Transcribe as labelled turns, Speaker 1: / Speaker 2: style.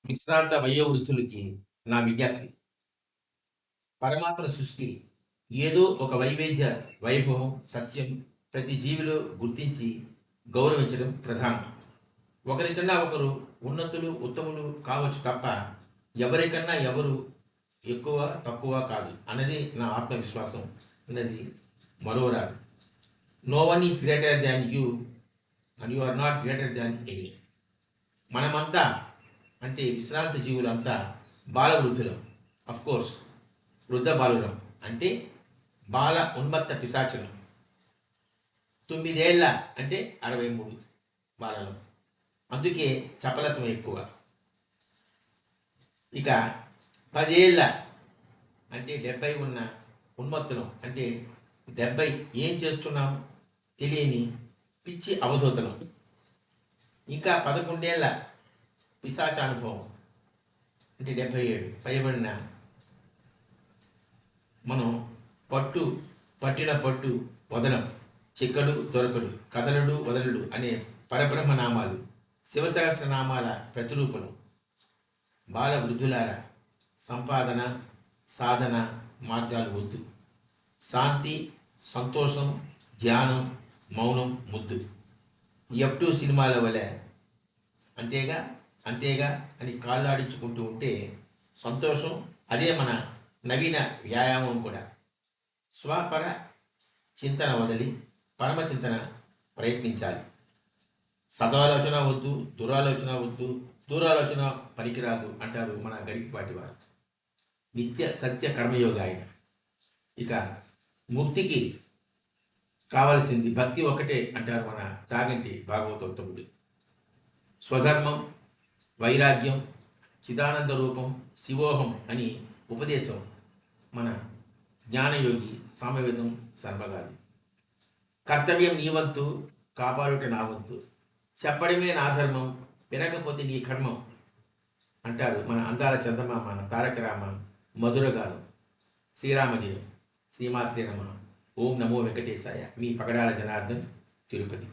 Speaker 1: విశ్రాంత వయోవృద్ధులకి నా విజ్ఞప్తి. పరమాత్మ సృష్టి ఏదో ఒక వైభవం, సత్యం ప్రతి జీవిలో గుర్తించి గౌరవించడం ప్రధానం. ఒకరికన్నా ఒకరు ఉన్నతులు, ఉత్తములు కావచ్చు తప్ప ఎవరికన్నా ఎవరు ఎక్కువ, తక్కువ కాదు అన్నది నా ఆత్మవిశ్వాసం అన్నది మరోరాదు. No one is greater than you and you are not greater than any. మనమంతా అంటే విశ్రాంత జీవులంతా బాలవృద్ధులం. కోర్స్ వృద్ధ బాలురం అంటే బాల ఉన్మత్త పిశాచులం. 9 ఏళ్ల అంటే 63 బాలలం. అందుకే చపలత్వం ఎక్కువ. ఇక 10 ఏళ్ల అంటే 70 ఉన్న ఉన్మత్తులం అంటే 70 ఏం చేస్తున్నాం తెలియని పిచ్చి అవధూతలం. ఇంకా 11 ఏళ్ల పిశాచానుభవం అంటే 77 పైబడిన మనం పట్టిన పట్టు వదలం, చిక్కడు దొరకడు, కదలడు వదలడు అనే పరబ్రహ్మ నామాలు, శివసహస్రనామాల ప్రతిరూపణం. బాల వృద్ధులారా, సంపాదన సాధన మార్గాలు వద్దు. శాంతి, సంతోషం, ధ్యానం, మౌనం ముద్దు. F2 సినిమాల వలె అంతేగా అని కాళ్ళాడించుకుంటూ ఉంటే సంతోషం. అదే మన నవీన వ్యాయామం కూడా. స్వపర చింతన వదిలి పరమచింతన ప్రయత్నించాలి. సదాలోచన వద్దు, దురాలోచన వద్దు, దూరాలోచన పనికిరాదు అంటారు మన గరికపాటి వారు. నిత్య సత్య కర్మయోగి ఆయన. ఇక ముక్తికి కావలసింది భక్తి ఒకటే అంటారు మన తాగంటి భాగవతోత్తముడు. స్వధర్మం, వైరాగ్యం, చిదానంద రూపం, శివోహం అని ఉపదేశం మన జ్ఞానయోగి సామవేదం శర్మగారు. కర్తవ్యం నీ వంతు, కాపాడుట నా వంతు, చెప్పడమే నా ధర్మం, వినకపోతే నీ కర్మం అంటారు మన అందాల చందమామ తారక రామ మధురగారు. శ్రీరామజయం. శ్రీమాత్రే నమః. ఓం నమో వెంకటేశాయ. మీ పగడాల జనార్దన్, తిరుపతి.